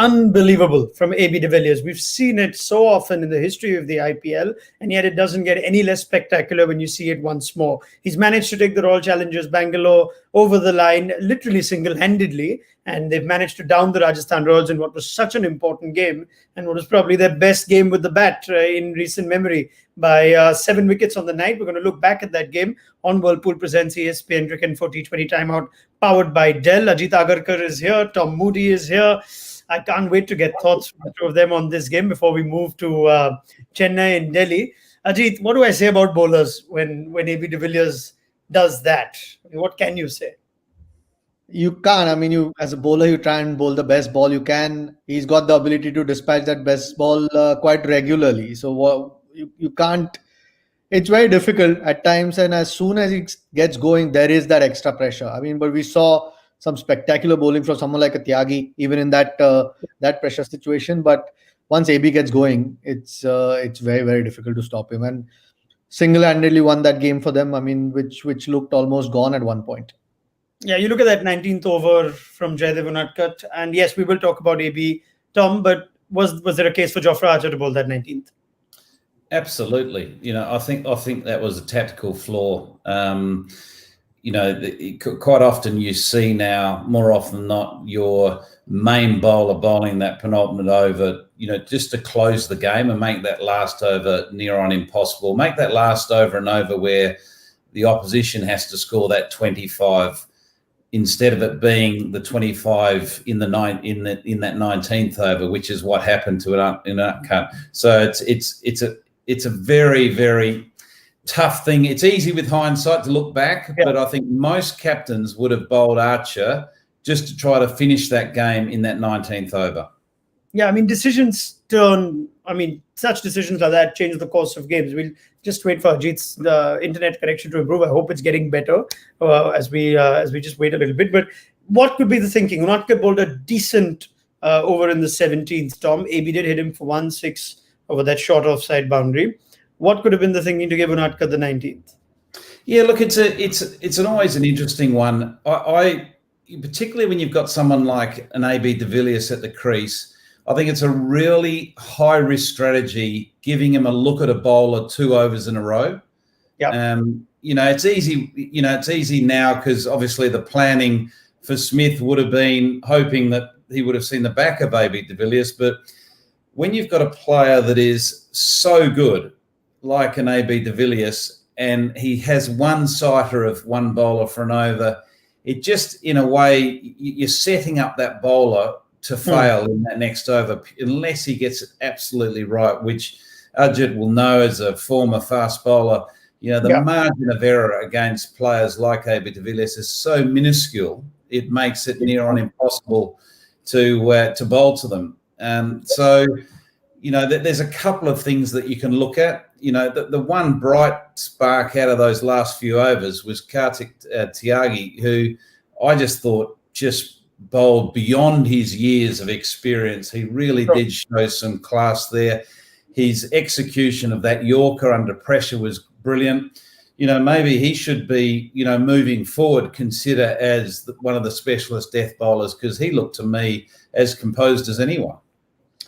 unbelievable from AB de Villiers. We've seen it so often in the history of the IPL, and yet it doesn't get any less spectacular when you see it once more. He's managed to take the Royal Challengers Bangalore over the line, literally single-handedly, and they've managed to down the Rajasthan Royals in what was such an important game, and what was probably their best game with the bat in recent memory, by 7 wickets on the night. We're going to look back at that game on Whirlpool Presents ESPN Cricket for T20 Time Out, powered by Dell. Ajit Agarkar is here. Tom Moody is here. I can't wait to get thoughts from the two of them on this game before we move to Chennai and Delhi. Ajit, what do I say about bowlers when AB de Villiers does that? What can you say? You can't. I mean, you as a bowler, you try and bowl the best ball you can. He's got the ability to dispatch that best ball quite regularly. So you can't. It's very difficult at times, and as soon as it gets going, there is that extra pressure. I mean, but we saw some spectacular bowling from someone like a Tyagi, even in that pressure situation. But once AB gets going, it's very, very difficult to stop him, and single-handedly won that game for them. I mean, which looked almost gone at one point. Yeah, you look at that 19th over from Jaydev Unadkat, and yes, we will talk about AB, Tom, but was there a case for Jofra Archer to bowl that 19th? Absolutely. I think that was a tactical flaw. Quite often you see now, more often than not, your main bowler bowling that penultimate over, just to close the game and make that last over near on impossible. Make that last over an over where the opposition has to score that 25 instead of it being the 25 in that 19th over, which is what happened to Unadkat. So it's a very, very tough thing. It's easy with hindsight to look back, but I think most captains would have bowled Archer just to try to finish that game in that 19th over. Yeah, I mean, such decisions like that change the course of games. We'll just wait for Ajit's internet connection to improve. I hope it's getting better as we just wait a little bit. But what could be the thinking? Unadkat bowled a decent over in the 17th, Tom. AB did hit him for 1-6 over that short offside boundary. What could have been the thinking to give Unadkat the 19th? Yeah, look, it's always an interesting one. I particularly when you've got someone like an AB de Villiers at the crease, I think it's a really high risk strategy, giving him a look at a bowler 2 overs in a row. Yeah. It's easy. It's easy now because obviously the planning for Smith would have been hoping that he would have seen the back of AB de Villiers, but when you've got a player that is so good, like an AB de Villiers, and he has one sighter of one bowler for an over, it just, in a way, you're setting up that bowler to fail in that next over unless he gets it absolutely right, which Ajit will know as a former fast bowler. The margin of error against players like AB de Villiers is so minuscule, it makes it near on impossible to bowl to them. So there's a couple of things that you can look at. The one bright spark out of those last few overs was Kartik Tyagi, who I just thought just bowled beyond his years of experience. He really did show some class there. His execution of that Yorker under pressure was brilliant. Maybe he should be, moving forward, consider as one of the specialist death bowlers, because he looked to me as composed as anyone.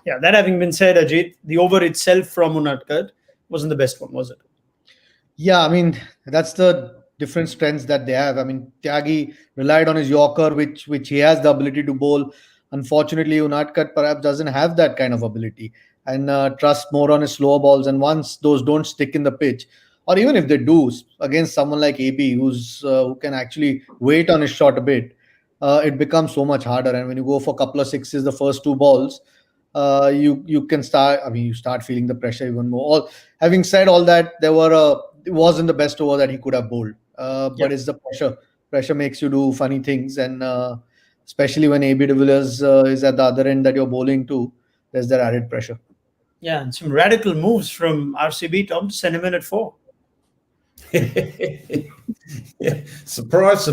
Yeah, that having been said, Ajit, the over itself from Unadkat wasn't the best one, was it? Yeah, I mean, that's the different strengths that they have. I mean, Tyagi relied on his Yorker, which he has the ability to bowl. Unfortunately, Unadkat perhaps doesn't have that kind of ability and trusts more on his slower balls. And once those don't stick in the pitch, or even if they do against someone like AB, who can actually wait on his shot a bit, it becomes so much harder. And when you go for a couple of sixes, the first 2 balls, you can start. I mean, you start feeling the pressure even more. Having said all that, it wasn't the best over that he could have bowled. But it's the pressure. Pressure makes you do funny things, and especially when AB de Villiers is at the other end that you're bowling to, there's that added pressure. Yeah, and some radical moves from RCB, Tom, to send him in at 4. Yeah. Surprise.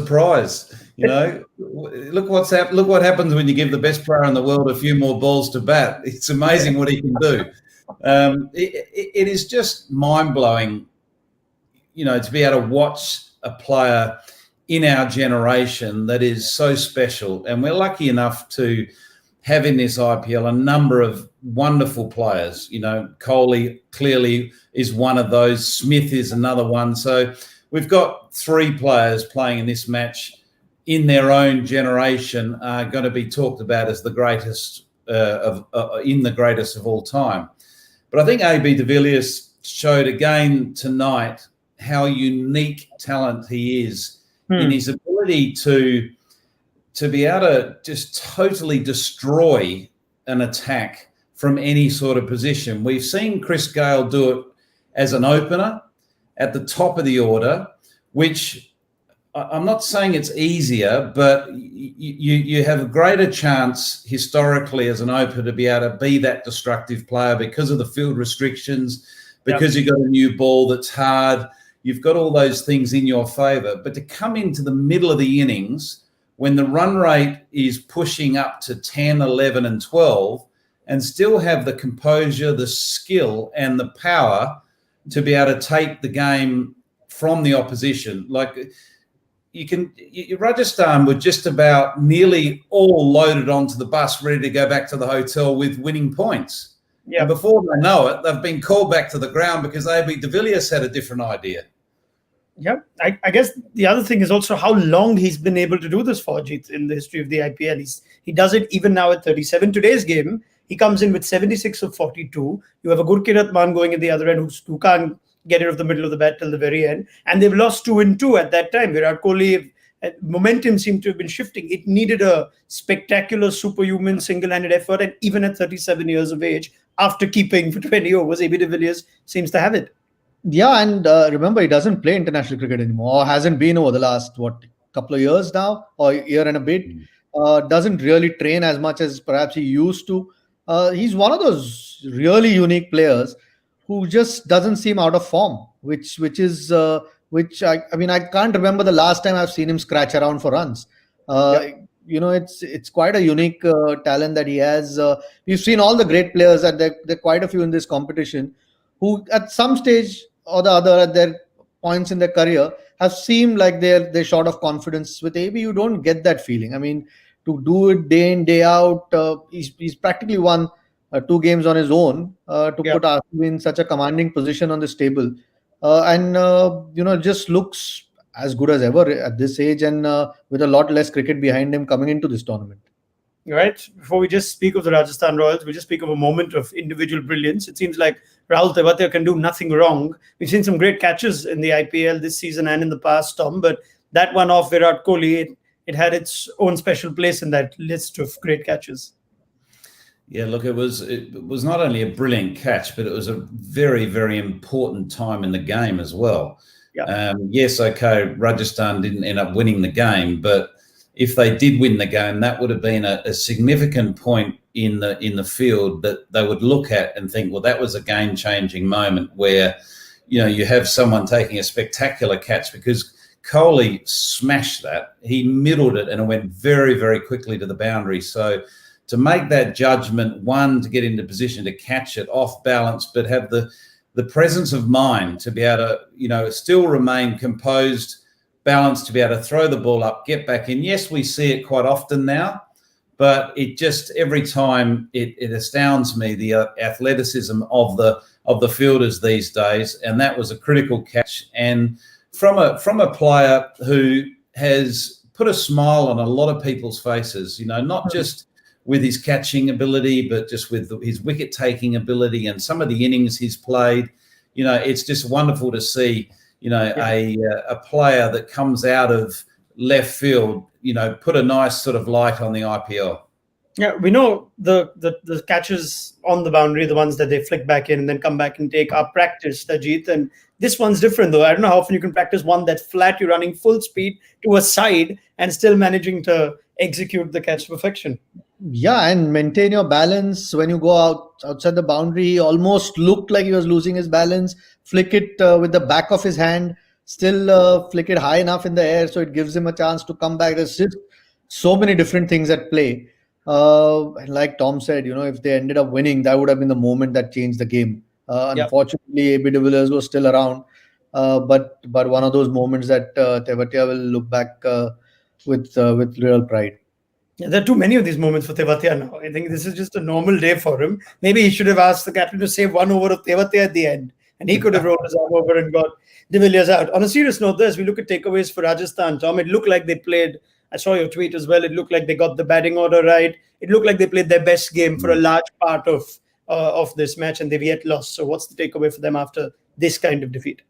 Look what happens when you give the best player in the world a few more balls to bat. It's amazing what he can do. It is just mind-blowing, to be able to watch a player in our generation that is so special. And we're lucky enough to have in this IPL a number of wonderful players. You know, Kohli clearly is one of those. Smith is another one. So we've got 3 players playing in this match in their own generation are going to be talked about as the greatest in the greatest of all time. But I think AB de Villiers showed again tonight how unique talent he is in his ability to be able to just totally destroy an attack from any sort of position. We've seen Chris Gayle do it as an opener at the top of the order, which I'm not saying it's easier, but you have a greater chance historically as an opener to be able to be that destructive player because of the field restrictions, because you've got a new ball that's hard. You've got all those things in your favour. But to come into the middle of the innings when the run rate is pushing up to 10, 11 and 12 and still have the composure, the skill and the power to be able to take the game from the opposition. Like Rajasthan were just about nearly all loaded onto the bus, ready to go back to the hotel with winning points. Yeah. And before they know it, they've been called back to the ground because AB de Villiers had a different idea. Yeah, I guess the other thing is also how long he's been able to do this for, Jeet, in the history of the IPL. He does it even now at 37. Today's game, he comes in with 76 of 42. You have a Gurkirat Man going at the other end who can't get it off the middle of the bat till the very end. And they've lost 2-2 at that time. Virat Kohli, momentum seemed to have been shifting. It needed a spectacular, superhuman, single-handed effort. And even at 37 years of age, after keeping for 20 overs, AB de Villiers seems to have it. Yeah, and remember, he doesn't play international cricket anymore, or hasn't been over the last, couple of years now, or year and a bit. Doesn't really train as much as perhaps he used to. He's one of those really unique players who just doesn't seem out of form, which I can't remember the last time I've seen him scratch around for runs. It's quite a unique talent that he has. We've seen all the great players, and there are quite a few in this competition who at some stage or the other at their points in their career have seemed like they're short of confidence. With AB, you don't get that feeling. I mean, to do it day in, day out, he's practically won 2 games on his own to put RCB in such a commanding position on this table. Just looks as good as ever at this age, and with a lot less cricket behind him coming into this tournament. Right. Before we just speak of the Rajasthan Royals, we just speak of a moment of individual brilliance. It seems like Rahul Tewatia can do nothing wrong. We've seen some great catches in the IPL this season and in the past, Tom, but that one off Virat Kohli, it had its own special place in that list of great catches. Yeah, look, it was not only a brilliant catch, but it was a very, very important time in the game as well. Yeah. Yes, okay, Rajasthan didn't end up winning the game, but if they did win the game, that would have been a significant point in the field that they would look at and think, well, that was a game-changing moment where, you have someone taking a spectacular catch, because Kohli smashed that. He middled it and it went very, very quickly to the boundary. So to make that judgment, one, to get into position to catch it off balance, but have the presence of mind to be able to, still remain composed, balanced, to be able to throw the ball up, get back in. Yes, we see it quite often now, but it just every time it astounds me, the athleticism of the fielders these days, and that was a critical catch. And from a player who has put a smile on a lot of people's faces, not just with his catching ability, but just with his wicket-taking ability and some of the innings he's played. It's just wonderful to see, a player that comes out of left field, put a nice sort of light on the IPL. Yeah, we know the catches on the boundary, the ones that they flick back in and then come back and take, are practiced, Ajit. And this one's different, though. I don't know how often you can practice one that's flat, you're running full speed to a side and still managing to execute the catch to perfection. Yeah, and maintain your balance. When you go outside the boundary, he almost looked like he was losing his balance. Flick it with the back of his hand, still flick it high enough in the air so it gives him a chance to come back. There's just so many different things at play. Like Tom said, if they ended up winning, that would have been the moment that changed the game. Unfortunately, AB de Villiers was still around, but one of those moments that Tewatia will look back with real pride. Yeah, there are too many of these moments for Tewatia now. I think this is just a normal day for him. Maybe he should have asked the captain to save one over of Tewatia at the end, and he could have rolled his arm over and got De Villiers out. On a serious note, as we look at takeaways for Rajasthan, Tom, it looked like they played. I saw your tweet as well. It looked like they got the batting order right. It looked like they played their best game for a large part of this match, and they've yet lost. So, what's the takeaway for them after this kind of defeat?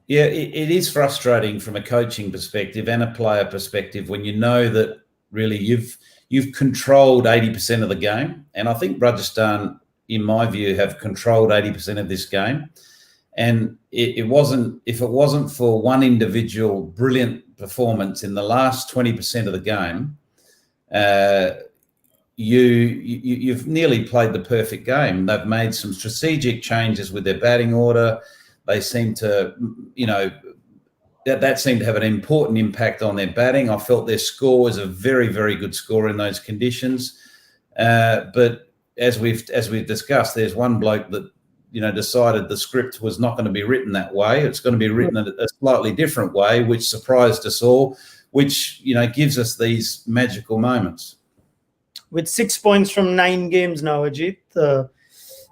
Yeah, it is frustrating from a coaching perspective and a player perspective when you know that really you've controlled 80% of the game. And I think Rajasthan, in my view, have controlled 80% of this game. And it wasn't for one individual brilliant performance in the last 20% of the game, you've nearly played the perfect game. They've made some strategic changes with their batting order. They seem to, that seemed to have an important impact on their batting. I felt their score was a very, very good score in those conditions. But as we've discussed, there's one bloke that, decided the script was not going to be written that way. It's going to be written a slightly different way, which surprised us all, which, gives us these magical moments. With 6 points from 9 games now, Ajit,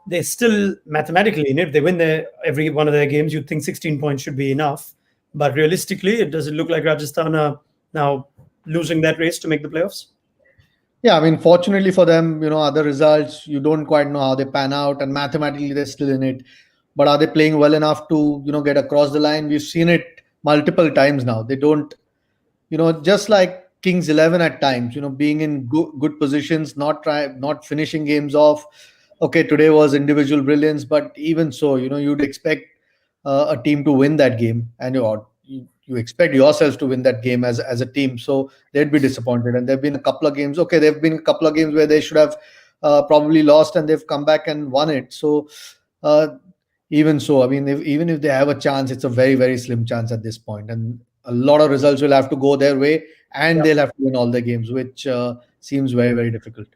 they're still mathematically in it. If they win every one of their games, you'd think 16 points should be enough. But realistically, it doesn't look like Rajasthan are now losing that race to make the playoffs. Yeah, I mean, fortunately for them, other results, you don't quite know how they pan out, and mathematically they're still in it. But are they playing well enough to, get across the line? We've seen it multiple times now. They don't, just like Kings 11 at times, being in good positions, not finishing games off. Okay, today was individual brilliance, but even so, you'd expect a team to win that game, and you expect yourselves to win that game as a team. So they'd be disappointed. And there've been a couple of games. Okay, there've been a couple of games where they should have probably lost, and they've come back and won it. So even so, I mean, even if they have a chance, it's a very, very slim chance at this point. And a lot of results will have to go their way, and they'll have to win all their games, which seems very, very difficult.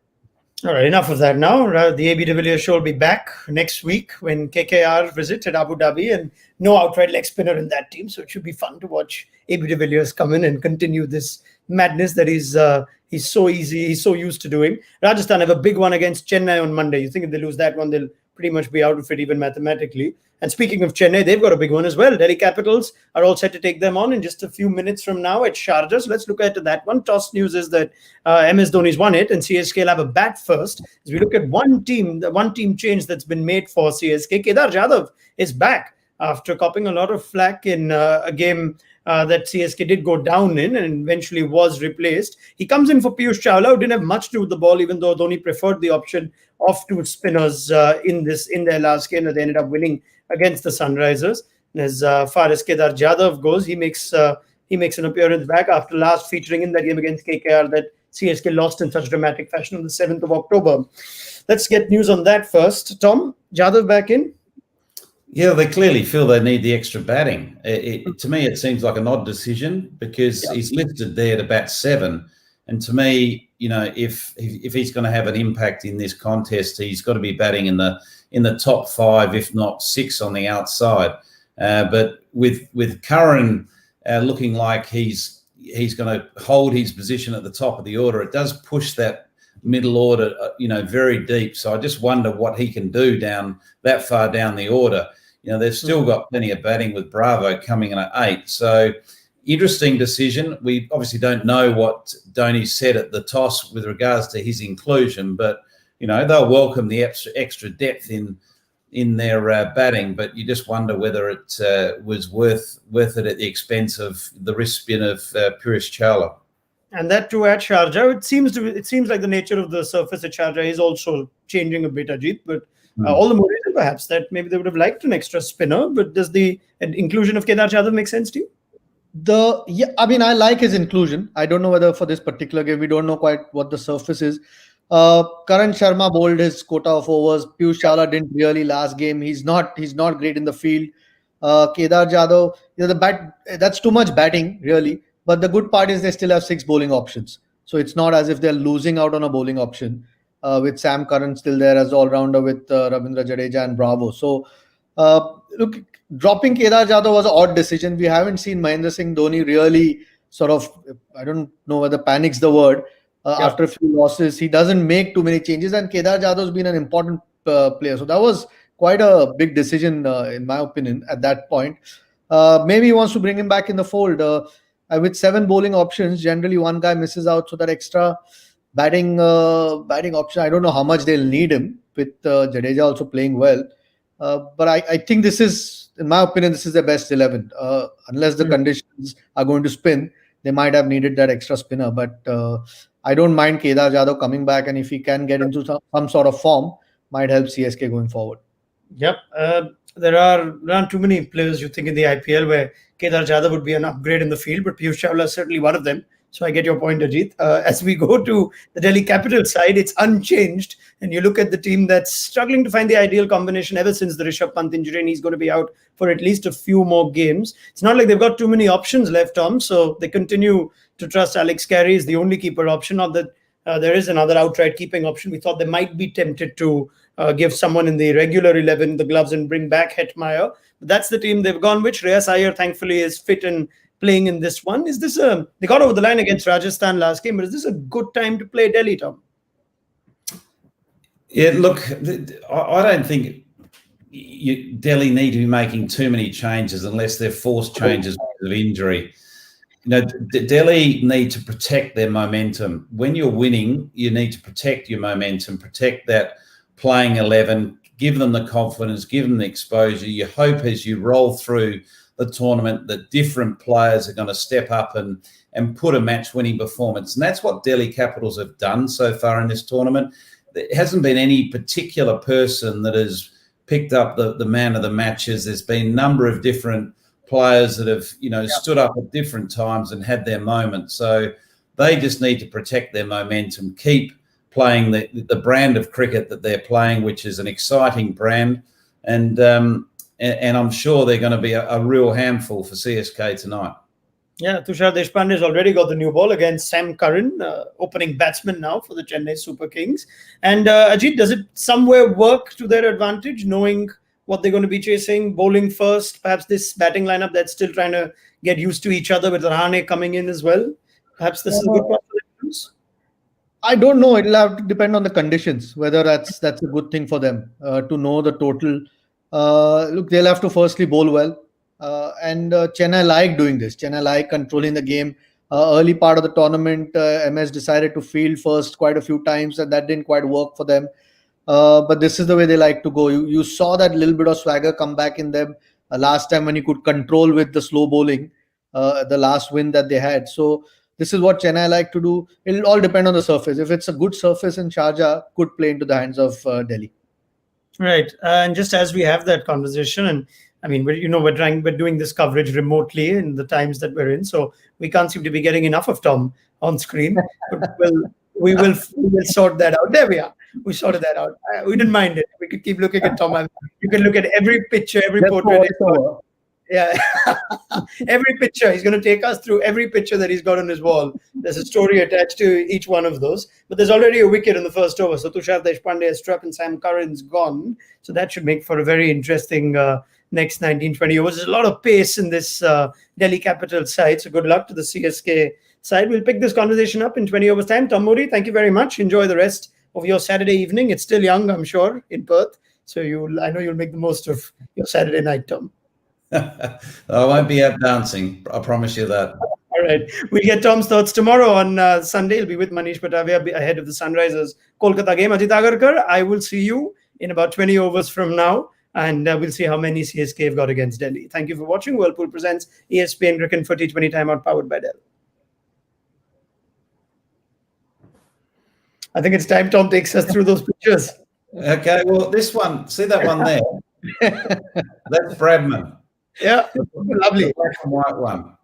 All right, enough of that now. The AB de Villiers show will be back next week when KKR visit at Abu Dhabi, and no outright leg spinner in that team. So it should be fun to watch AB de Villiers come in and continue this madness that he's so used to doing. Rajasthan have a big one against Chennai on Monday. You think if they lose that one, they'll pretty much be out of it even mathematically. And speaking of Chennai, they've got a big one as well. Delhi Capitals are all set to take them on in just a few minutes from now at Sharjah. So let's look at that one. Toss news is that MS Dhoni's won it, and CSK will have a bat first. As we look at the one team change that's been made for CSK, Kedar Jadhav is back after copping a lot of flack in a game that CSK did go down in and eventually was replaced. He comes in for Piyush Chawla, who didn't have much to do with the ball, even though Dhoni preferred the option of 2 spinners in their last game that they ended up winning against the Sunrisers. And as far as Kedar Jadhav goes, he makes an appearance back after last featuring in that game against KKR that CSK lost in such dramatic fashion on the 7th of October. Let's get news on that first. Tom, Jadhav back in? Yeah, they clearly feel they need the extra batting. To me, it seems like an odd decision because he's listed there to bat 7. And to me, if he's going to have an impact in this contest, he's got to be batting in the top 5, if not 6 on the outside. But with Curran looking like he's going to hold his position at the top of the order, it does push that middle order, very deep. So I just wonder what he can do down that far down the order. They've still got plenty of batting with Bravo coming in at 8. So interesting decision. We obviously don't know what Dhoni said at the toss with regards to his inclusion, but they'll welcome the extra depth in their batting. But you just wonder whether it was worth it at the expense of the wrist spin of Piyush Chawla. And that too at Sharjah. It seems like the nature of the surface at Sharjah is also changing a bit, Ajit. But all the more reason perhaps that maybe they would have liked an extra spinner. But does the inclusion of Kedar Jadhav make sense to you? I like his inclusion. I don't know whether for this particular game, we don't know quite what the surface is. Karan Sharma bowled his quota of overs. Piyush Chawla didn't really last game. He's not great in the field. Kedar Jadhav, the bat, that's too much batting really. But the good part is they still have 6 bowling options. So it's not as if they're losing out on a bowling option with Sam Curran still there as all-rounder with Ravindra Jadeja and Bravo. So look, dropping Kedar Jadhav was an odd decision. We haven't seen Mahendra Singh Dhoni really sort of, I don't know whether panic's the word, after a few losses. He doesn't make too many changes, and Kedar Jadhav's been an important player. So that was quite a big decision, in my opinion, at that point. Maybe he wants to bring him back in the fold. With 7 bowling options, generally one guy misses out, so that extra batting option, I don't know how much they'll need him with Jadeja also playing well. But I think this is, in my opinion, this is the best 11. Unless the conditions are going to spin, they might have needed that extra spinner. But I don't mind Kedar Jadhav coming back, and if he can get into some sort of form, might help CSK going forward. Yep. There aren't too many players you think in the IPL where Kedar Jadhav would be an upgrade in the field, but Piyush Chawla is certainly one of them. So I get your point, Ajit. As we go to the Delhi Capitals side, it's unchanged. And you look at the team that's struggling to find the ideal combination ever since the Rishabh Pant injury, and he's going to be out for at least a few more games. It's not like they've got too many options left, Tom. So they continue to trust Alex Carey is the only keeper option. Not that there is another outright keeping option. We thought they might be tempted to give someone in the regular 11 the gloves and bring back Hetmeyer. But that's the team they've gone with. Shreyas Iyer, thankfully, is fit and playing in this one. Is this they got over the line against Rajasthan last game, but is this a good time to play Delhi, Tom? Yeah, look, I don't think Delhi need to be making too many changes unless they're forced changes because of injury. Delhi need to protect their momentum. When you're winning, you need to protect your momentum, protect that playing 11, give them the confidence, give them the exposure. You hope as you roll through the tournament that different players are going to step up and put a match-winning performance. And that's what Delhi Capitals have done so far in this tournament. There hasn't been any particular person that has picked up the man of the matches. There's been a number of different players that have, stood up at different times and had their moment. So they just need to protect their momentum, keep playing the brand of cricket that they're playing, which is an exciting brand. And I'm sure they're going to be a real handful for CSK tonight. Yeah, Tushar Deshpande has already got the new ball against Sam Curran, opening batsman now for the Chennai Super Kings. And Ajit, does it somewhere work to their advantage, knowing what they're going to be chasing, bowling first, perhaps this batting lineup that's still trying to get used to each other with Rahane coming in as well? Perhaps this is a good one for them. I don't know. It'll have to depend on the conditions, whether that's a good thing for them to know the total. Look, they'll have to firstly bowl well. And Chennai like doing this. Chennai like controlling the game. Early part of the tournament, MS decided to field first quite a few times, and that didn't quite work for them. But this is the way they like to go. You saw that little bit of swagger come back in them last time when he could control with the slow bowling, the last win that they had. So this is what Chennai like to do. It'll all depend on the surface. If it's a good surface in Sharjah, could play into the hands of Delhi. Right. And just as we have that conversation, and I mean, we're doing this coverage remotely in the times that we're in, so we can't seem to be getting enough of Tom on screen. But we will sort that out. There we are. We sorted that out. We didn't mind it. We could keep looking at Tom. You can look at every picture, every portrait. Yeah, every picture. He's going to take us through every picture that he's got on his wall. There's a story attached to each one of those. But there's already a wicket in the first over. So Tushar Deshpande has struck and Sam Curran's gone. So that should make for a very interesting next 19-20 overs. There's a lot of pace in this Delhi Capitals side. So good luck to the CSK side. We'll pick this conversation up in 20 overs time. Tom Moody, thank you very much. Enjoy the rest of your Saturday evening. It's still young, I'm sure, in Perth. So I know you'll make the most of your Saturday night, Tom. I won't be out dancing. I promise you that. All right. We'll get Tom's thoughts tomorrow on Sunday. He'll be with Manish Patavia ahead of the Sunrisers Kolkata game. Ajit Agarkar, I will see you in about 20 overs from now. And we'll see how many CSK have got against Delhi. Thank you for watching. Whirlpool presents ESPN Cricket for T20 Time Out, powered by Dell. I think it's time Tom takes us through those pictures. Okay, well, this one, see that one there? That's Bradman. Yeah, lovely. The black and white one.